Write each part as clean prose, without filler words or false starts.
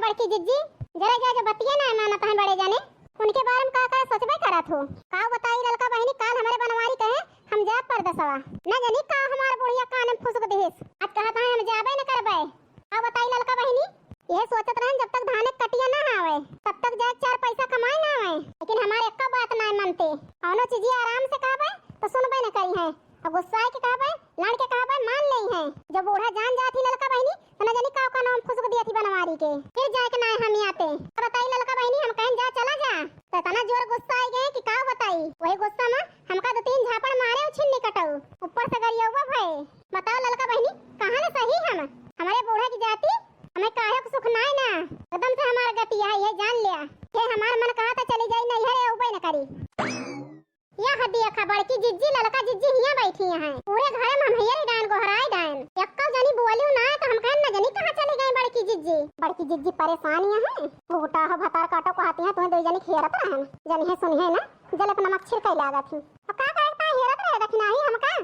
बड़की जिज्जी, जरा जा जो बतिया ना मानत है बड़े जाने उनके बारे में का सोचबे करत हो। का बताई ललका बहनी, काल हमारे बनवारी कहे हम जा परदसवा ना जानी का हमार बुढ़िया कान में फुसक देहिस। आज कहत है हम जाबे न करबे। का बताई ललका बहनी, यह सोचत रहन जब तक धाने कटिया ना आवे तब तक जाके चार पैसा कमाए ना आवे, लेकिन हमारे एक्का बात ना मानते। कौनो चीज आराम से कहबे तो सुनबे न करी है, और गुस्सा के कहबे लड़ के कहबे मान नहीं है। जब बूढ़ा जान जाती ललका बहनी तो न जानी का नाम फुसक दिया थी बनवारी के, फिर जाके ना हम आते। बताई ललका बहनी, हम कहीं जा चला जा तो तना जोर गुस्सा आई गए कि का बताई। वही गुस्सा में हमका दो तीन झापड़ मारे और छिन्नी कटाऊ ऊपर से गरियौवा भय। बताओ ललका बहनी, कहां न सही हम हमारे बूढ़ा की जाति हमें काहे को सुख नाय ना, एकदम से हमार गति है ये जान लिया। ये हमार मन कहा था चली जाई नहीं है उबे न करी। या हदिया खा बड़की जिज्जी ललका जिज्जी हिया बैठी हैं पूरे घर में हम हियर डान को हराई डान यक्का जानी बोलियो ना तो हम कहन न जानी कहां चली गई बड़की जिज्जी। बड़की जिज्जी परेशानियां हैं, गोटा हो भतार काटो को आती हैं तुम्हें दो जनी खेरत रहन जनी है सुनी है ना जलक नमक छिड़कै लागत थी। और का करता हेरत रहे दखना ही हम का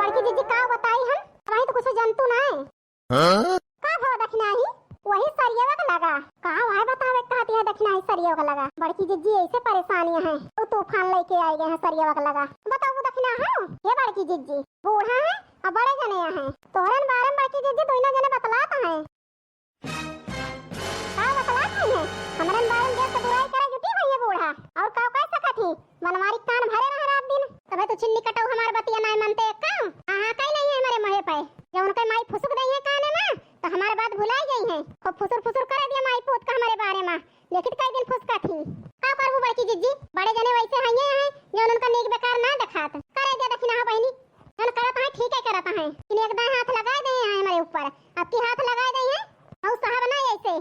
बड़की जिज्जी का बताई हम वही तो कुछ जंतु ना है का भव दखना ही वही सरियावा का लगा का है बतावे कहती है दखना ही सरियावा का लगा। बड़की जिज्जी ऐसे परेशानियां हैं तो तूफान लेके आए गए हैं सरियावा का लगा। बताओ दखना है ये बड़की जिज्जी बूढ़ा है और बड़े जने हैं तोरन बारन बड़की जिज्जी दोनों जने बतलाता है का बतलाता है हमरन बारन देश से बुराई करे जुटी हुई है बूढ़ा और का कह सकत ही मनमारी कान भरे रह रात दिन। तबे तो छिन्नी कटाऊ हमार बतिया ना मानते का हां कहीं नहीं है हमारे महे पे जब उनके माई फुसक गई है काने में तो हमारी बात भुलाई गई है खूब फुसुर फुसुर कर दिया माई पूत का हमारे बारे में, लेकिन कई दिन फुसका थी का करबू बड़की जिज्जी बड़े जने वैसे हइए हैं जो उनका नेक बेकार ना दिखात करे दे दखना हो बहनी जन करत है ठीक है करत है इन एक दाएं हाथ लगाए दे हैं हमारे ऊपर अब की हाथ लगाए दे हैं और साहब ना ऐसे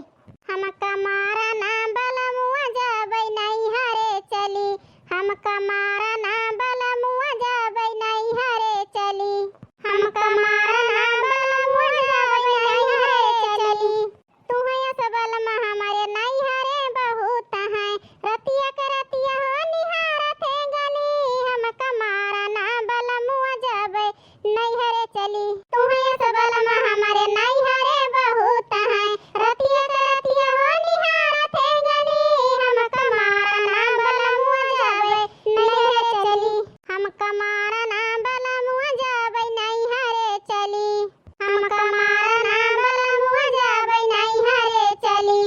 हम कमारा ना बलमुआ जाबै नहीं हरे चली हम कमारा ना बलमुआ जाबै नहीं हरे चली हम कमारा ना बलमुआ जाबै नहीं हरे चली तू है सबल में हमारे नहीं हरे बहुत है रतिया के रतिया हो निहारत है गली हम कमारा ना बलमुआ जाबै नहीं हरे चली तू है सबल में हमारे नहीं हरे बहुत है रतिया के रतिया हो निहारत है गली हम कमारा ना बलमुआ जाबै नहीं हरे चली हम कमारा ना बलमुआ जाबै नहीं हरे चली हम कमारा ना बलमुआ जाबै नहीं हरे चली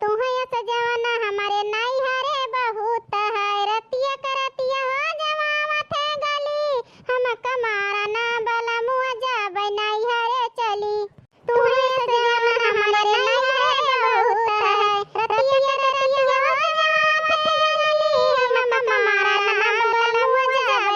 तू है सजवना हमारे नहीं हरे बहुत है रतिया के रतिया हो जवावत है गली हम कमारा ना बलमुआ जाबै नहीं हरे चली तू है सजवना हमारे नहीं हरे बहुत है रतिया के रतिया हो जवावत है गली हम कमारा ना बलमुआ जाबै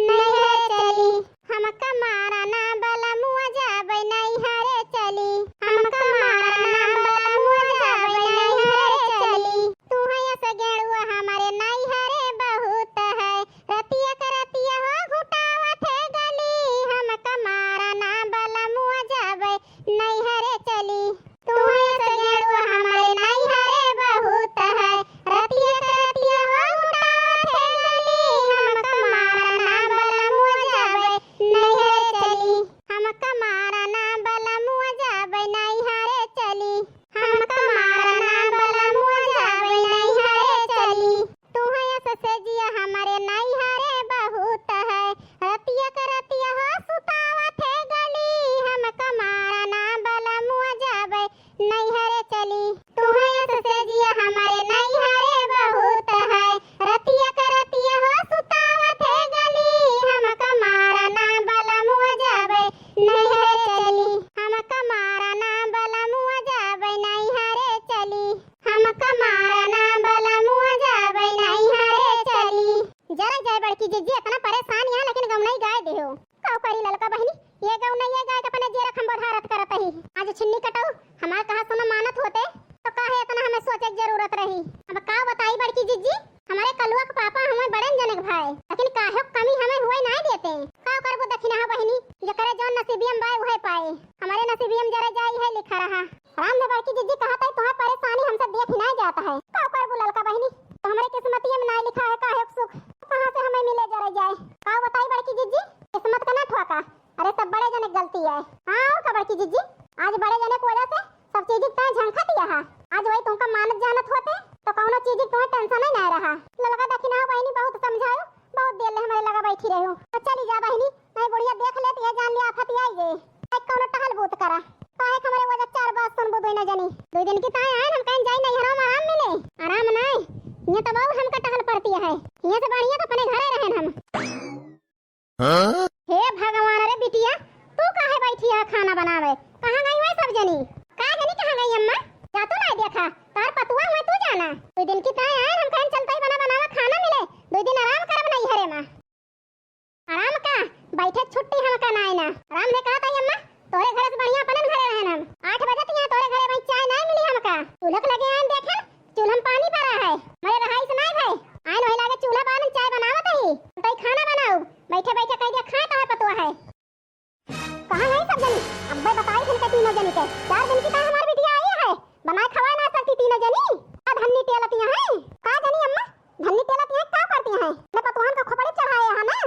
नहीं हरे चली हम कमारा ना बलमुआ जाबै नहीं हरे चली हम कमारा ना बलमुआ जाबै नहीं हरे चली तू है सगेड़ुआ हमारे नहीं हरे बहुत है रतिया के रतिया हो घुटावत है गली हम कमारा ना बलमुआ जाबै नहीं हरे चली तू है सगेड़ुआ हमारे नहीं हरे बहुत है रतिया के रतिया हो घुटावत है गली हम कमारा ना बलमुआ जाबै नहीं हरे चली हम कमारा ना बलमुआ जाबै नहीं हरे चली हम कमारा ना बलमुआ जाबै नहीं हरे चली तू है ससेजिया हमारे नहीं हरे बहुत है रतिया के रतिया हो सुतावत है गली हम कमारा ना बलमुआ जाबै नहीं हरे चली तू है ससेजिया हमारे नहीं हरे बहुत है रतिया के रतिया हो सुतावत है गली हम कमारा ना बलमुआ जाबै नहीं हरे चली हम कमारा ना बलमुआ जाबै नहीं हरे चली हम कमारा ना बलमुआ जाबै नहीं हरे चली। जरा जाए बड़की जिज्जी इतना परेशान है लेकिन गौ नहीं गाय देहो काऊ करी ललका बहनी ये गौ नहीं ये गाय के अपने जेरा खम बढ़ारत करत ही आज छिन्नी कटाऊ हमार कहा सुनो मानत होते तो काहे इतना हमें सोचे की जरूरत रही। अब का बताई बड़की जिज्जी हमारे कलुआ के पापा हमें बड़न जनक भाई लेकिन काहे कमी हमें हुए नहीं देते का करबो दखिना हो बहनी जो करे जो नसीबियम बाय वही पाए हमारे नसीबियम जरा जाई है लिखा रहा राम ने बड़की जिज्जी कहा था तुम्हारी परेशानी हमसे देख ही नहीं जाता है का करबो ललका बहनी तो हमारे किस्मतिये में नहीं लिखा है काहे सुख कहां से हमें मिले जरा जाए का बताई बड़की जिज्जी किस्मत का ना ठोका अरे सब बड़े जने गलती है। हां और का बड़की जिज्जी आज बड़े जने की वजह से सब चीज इतना झंखा लिया हा। आज वही तुमका मानत जानत होते तो कौनो चीज की तुम्हें टेंशन ही ना रहा। ललका देखी ना बहनी बहुत समझायो, बहुत देर ले हमारे लगा बैठी रही हूं। तो चली जा बहनी, नहीं बुढ़िया देख लेती है, जान लिया आफत आई जे। एक कौनो टहल बूत करा काहे हमारे वजह चार बात सुन बुदई ना जानी। 2 दिन की ताए आए हम कहीं जाई नहीं, आराम मिले आराम नहीं। ये तो बहुत हमका टहल पड़ती है, ये से बढ़िया तो अपने घरे रहन हम। हे भगवान रे बिटिया, तू काहे बैठी है खाना बनावे? कहां गई है सब जनी? का जनी कहां गई अम्मा? जा तो नहीं देखा, तार पतुआ हुए तू जाना। 2 दिन की ताए आए हम कहीं चलते ही बना बनावा खाना मिले, 2 दिन आराम करब नहीं हरे मां। आराम का बैठे छुट्टी हम का नाई ना आराम ने कहा था अम्मा, तोरे घर से बढ़िया अपन घरे रहन हम। 8 बजे तक तोरे घरे भाई चाय नहीं मिली हमका। चूल्हा लगे आन देखे, चूल्हा में पानी भरा है, मेरे रहाई से नहीं भाई आइन वही लागे चूल्हा बान चाय बनावत ही तई खाना बनाऊ। बैठे बैठे कह दिया खा तो है पतुआ है। कहां है सब जनी? अब्बे बताई थे के तीनों जनी के 4 दिन की ता हमारी बिटिया आई है, बनाए खवा ना सकती तीनों जनी। का धन्नी तेलतियां हैं? का जनी अम्मा धन्नी तेलतियां का करती हैं? ने पतुआन का खोपड़ी चढ़ाए है ना,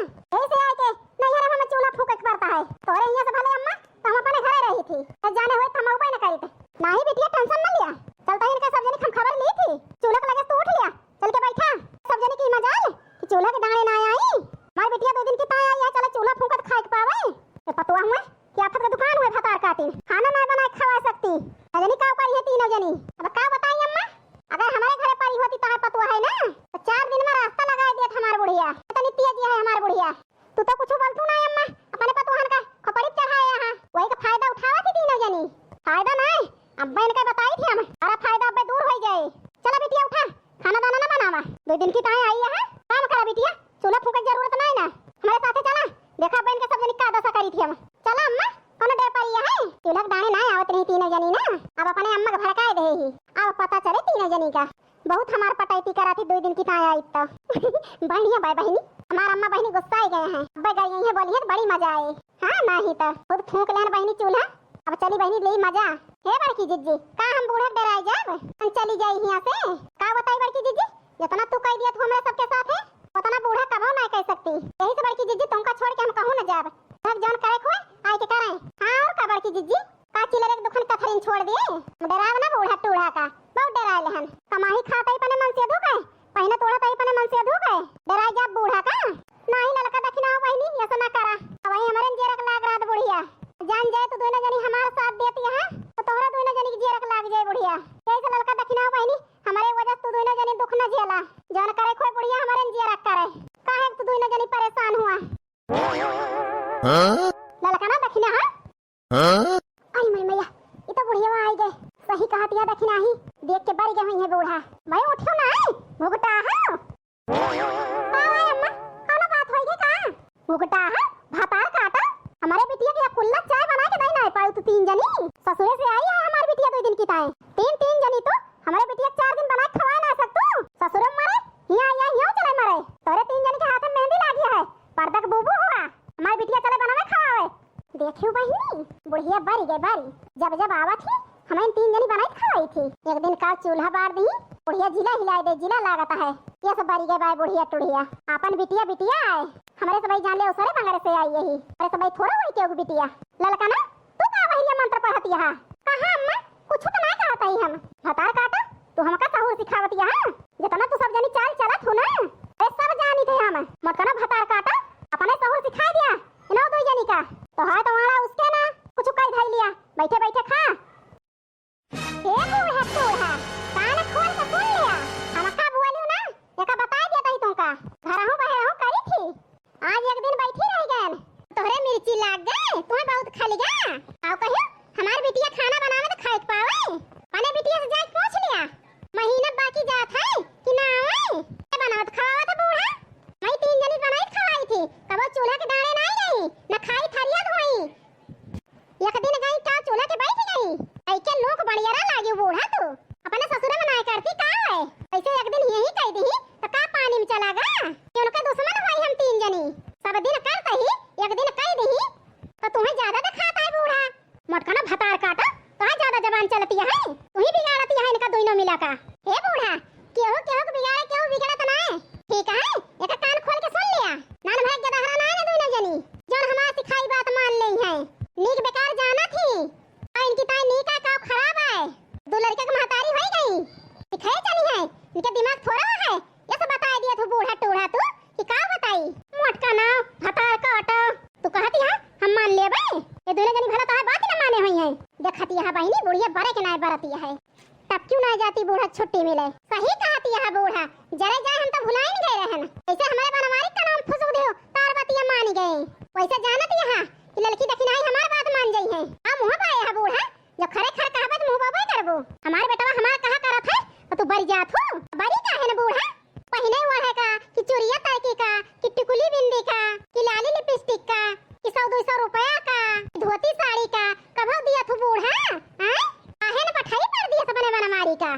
ऐसे आए के नहीं हरे हमें चूल्हा फूंक के पड़ता है। तोरे यहां से भले अम्मा तो हम अपने घरे रही थी, जाने हुए हम उपाय न करी थे। नहीं बिटिया टेंशन न लिया, चलता इनका सब जनी हम खबर ली थी। चूल्हा के लगे तो उठ लिया, चल के बैठा सब जनी की मजाल कि चूल्हा के दाने ना आई। हमारी बिटिया 2 दिन की ताई आई है, चलो चूल्हा फूंकत खाए के पावे। ये पतुआ हुए कि आफत का दुकान हुए भतार काटी खाना ना बना खवा सकती जनी का पारी है तीनों जनी। अब का बताई अम्मा, अगर हमारे घरे पारी होती तो पतुआ है ना तो 4 दिन में रास्ता लगा दिया हमार बुढ़िया। इतनी तेज है हमार बुढ़िया, तू तो कुछ बोलतू ना अम्मा। अपने पतुआन का खोपड़ी चढ़ाए यहां वही का फायदा उठावा थी तीनों जनी। फायदा नहीं अब्बा इनका बताई थी हम, अरे फायदा अब्बे दूर हो जाए। चला बिटिया उठा, खाना दाना ना बनावा, 2 दिन की ताई आई है। काम करा बिटिया, चूल्हा फूंक की जरूरत नहीं ना, हमारे साथे चला देखा बहन के सब जनी का दशा करी थी हम। चला अम्मा कोनो डर पड़ी है, चूल्हा के दाने ना आवत नहीं तीनों जनी ना। अब अपने अम्मा के भड़काए दे ही, अब पता चले तीनों जनी का। बहुत हमार पटाई करा थी 2 दिन की ताई आई तो बढ़िया भाई बहनी हमार अम्मा बहनी गुस्सा गए हैं। अब्बे गई है बोली है बड़ी मजा आए। हां नहीं तो खुद फूंक लेन बहनी चूल्हा। अब चली बहनी ले मजा हे बड़की जिज्जी का हम बूढ़ा डराई जाब हम चली जाई यहां से। का बताई बड़की जिज्जी, जितना तू कह दिया तू हमरा सबके साथ है उतना बूढ़ा कबो नहीं कह सकती। यही से बड़की जिज्जी तुमका छोड़ के हम कहूं न जाब, सब जान करे खोए आए के करें। हां और का बड़की जिज्जी का चिलरे के दुखन कथरिन छोड़ दिए, डराव ना बूढ़ा टूढ़ा का बहुत डराए लेहन। कमाई खाता ही पने मन से धोखे, पहिने तोड़ा तई पने मन से धोखे, डराई जा बूढ़ा का नहीं। ललका दखिना बहनी ऐसा ना करा, अब वही हमारे जेरक लाग रहा बुढ़िया। जान जाए तो दोनों जनी हमारा साथ देती है तो तोहरा दोनों जनी की जेरक लाग जाए बुढ़िया। जैसे ललका दखिना बहनी हमारे वजह तू दोनों जनी दुख न झेला, जान करे खोए बुढ़िया हमारे जेरक करे काहे तू दोनों जनी परेशान हुआ। ललका ना दखिना हां आई मैं मैया ये तो बुढ़िया आई गए, सही कहा दिया दखिना ही देख के बढ़ गए हैं बूढ़ा। मैं उठो ना मुगटा हां आए अम्मा कौन बात होई के का मुगटा हां भातार काटा हमारे बिटिया के कुल्ला चाय बना के दई ना पाऊ तो 3 जनी ससुरे से आई है हमारी बिटिया 2 दिन की ताए 3 जनी तो हमारे बिटिया 4 दिन बना खवा ना सकतू ससुरे मारे यहाँ चले मारे तोरे 3 जनी के हाथ में मेहंदी लागी है पर्दा के बूबू हुआ हमारी बिटिया चले बनावे खवावे। देखियो बहिनी बुढ़िया बारी गई बारी जब जब आवा थी हमें 3 जनी बनाई खवाई थी। एक दिन का चूल्हा बार दी बुढ़िया जिला हिलाए दे जिला लागता है ये सब बारी गई बाय बुढ़िया टुढ़िया अपन बिटिया बिटिया आए हमारे सबई जान ले उसरे बंगरे से आई यही अरे सबई थोड़ा होई के बिटिया। ललका ना तू का बहिनिया मंत्र पढ़ती है कहां अम्मा कुछ तो नहीं कहता ही हम भतार काटा तू हमका सहूर सिखावती है जितना तू सब जनी चाल चलत हो ना अरे सब जानी थे हम मत ना भतार काटा अपने सहूर सिखा दिया इनो 2 जनी का तो है तुम्हारा उसके ना कुछ कई धाई लिया बैठे बैठे खा ए बूढ़ा बूढ़ा कान खोल के सुन लिया हमका बोलियो ना एका बता दिया तही तुमका घर हूं बाहर हूं करी थी आज एक दिन बैठी रह गए तोहरे मिर्ची लाग गए तुम्हें बहुत खा लिया आओ कहियो हमार बिटिया खाना बनावे तो खाए पावे पने बिटिया से जाके पूछ लिया महीना बाकी जात है कि ना आवे बनावत खावा तो बूढ़ा मैं 3 जनी बनाई खवाई थी कबो चूल्हा के दाने नहीं गई ना खाई थरिया धोई एक दिन गई का चूल्हा के बैठ गई ऐके लोग बढ़िया लागे बूढ़ा तू अपने ससुर में नाय करती का है ऐसे एक दिन यही कह दी तो का पानी में चला गा कि उनका दुश्मन होई हम 3 जनी सब दिन करते ही एक दिन कह दी तो तुम्हें ज्यादा दिखाता है बूढ़ा मटका ना भतार काटा तो ज्यादा जबान चलती है तू ही बिगाड़ती है इनका दोनों मिला का हे बूढ़ा केहू केहू को बिगाड़े केहू बिगड़त ना है ठीक है एक कान खोल के सुन लिया नान भाई के दहरा ना दोनों जनी जौन हमार सिखाई बात मान ले है नीक बेकार जाना थी और इनकी ताई नीका का खराब है लड़के के महतारी होई गई दिखाए चली है इनके दिमाग थोड़ा है ये सब बता दिया तू बूढ़ा टूढ़ा तू कि का बताई मोटका ना भतार का ऑटो तू कहती है हम मान लेबे ये दोनों जनी भला तो बात न माने हुई है देखती है बहनी बुढ़िया बड़े के नाय बरती है तब क्यों ना जाती बूढ़ा छुट्टी मिले सही कहती है बूढ़ा जरे जाए हम तो भुला ही नहीं गए रहन ऐसे हमारे बनवारी का नाम फुसुक दियो तार बतिया मान गए वैसे जानत यहां कि लड़की दखिनाई हमार बात मान जाई है आ मुंह पाए है बूढ़ा जब खरे खर कहबत मुंह बाबा करबो हमार बेटा हमार कहा करत है तो तू बड़ी जात हो बड़ी का है ना बूढ़ा पहने हुआ है का कि चोरिया तड़की का कि टिकुली बिंदी का कि लाली लिपस्टिक का कि 100-200 रुपया का धोती साड़ी का कब दिया तू बूढ़ा हैं काहे न पठाई पड़ दिया सबने बनमारी का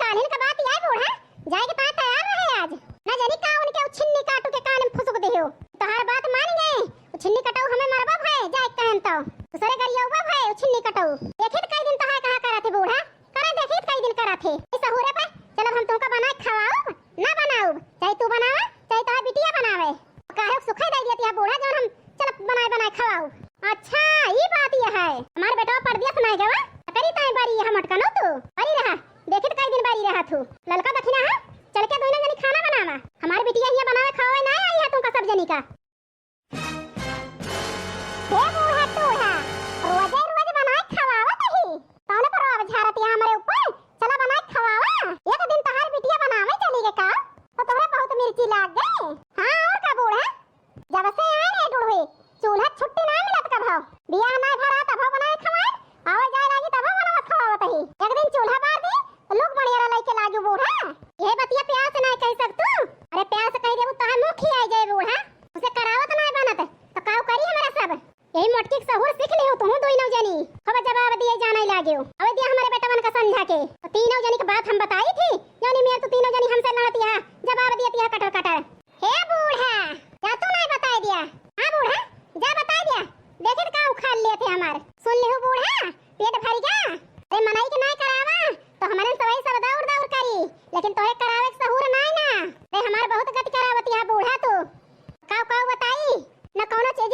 कालीन का बात याय बूढ़ा जाए के ता तैयार रहे आज ना जानी का उनके छिन्नी काटू के कान में फुसुक दियो तोहार बात मान गए छिन्नी कटाऊ हमें मरबा भाई जाए कहन तो दूसरे गरियावा भाई छिन्नी कटाऊ देखित कई दिन तोहार कहा करा थे बूढ़ा करा देखित कई दिन करा थे ऐसा हो रे पे चलो हम तुमका बना खवाओ ना बनाओ चाहे तू बनावे चाहे तोहार बिटिया बनावे काहे सुखाई दे दिया बूढ़ा जौन हम चल बनाए खवाओ अच्छा ये बात ये है हमार बेटा पढ़ दिया सुनाई गवा करी ताई बारी हम अटका नो तू बारी रहा देखित कई दिन बारी रहा तू ललका दखिना है चल के दोनों जनी खाना बनावा हमार बिटिया हिया बनावे खावे ना आई है तुमका सब जनी का हे बूढ़ा टूढ़ा रोजे रोज बनाए खवावा तही तौने पर आव झारत यहां हमारे ऊपर चला बनाए खवावा एक दिन तहार बिटिया बनावे चली गे का तो तोहरे बहुत मिर्ची लाग गए हां और का बूढ़ा जब से आए रे डूढ़े चूल्हा छुट्टी ना मिलत का भाव बियाह ना भरा तब बनाए खवाए आवे जाए लागी तब बनावत खवावत ही एक दिन चूल्हा बार दी तो लोग बढ़िया लइके लागी बूढ़ा ये बतिया प्यार से ना कह सकतू अरे प्यार से कह देबू तहार मुंह खियाई जाए बूढ़ा उसे करावत ना बनत तो काऊ करी हमरा सब यही मोटकी सहूर सीख लियो तू दोई नौ जनी खबर जवाब दिए जाने लागियो अबे दिया हमारे बेटा मन का समझा के तो तीनों जनी की बात हम बताई थी यानी मेरे तो तीनों जनी हमसे लड़ती है जवाब दिया तिया कटर कटर हे बूढ़ा जा तू नहीं बताई दिया हां बूढ़ा जा बताई दिया देखित का उखाड़ लिए थे हमार सुन ले हो बूढ़ा पेट भर गया अरे मनाई के नहीं करावा तो हमारे सवाई सब दौड़ दौड़ करी लेकिन तोहे करावे के सहूर नहीं ना रे हमार बहुत गति करावत है बूढ़ा तू काऊ काऊ बताई न कोनो चीज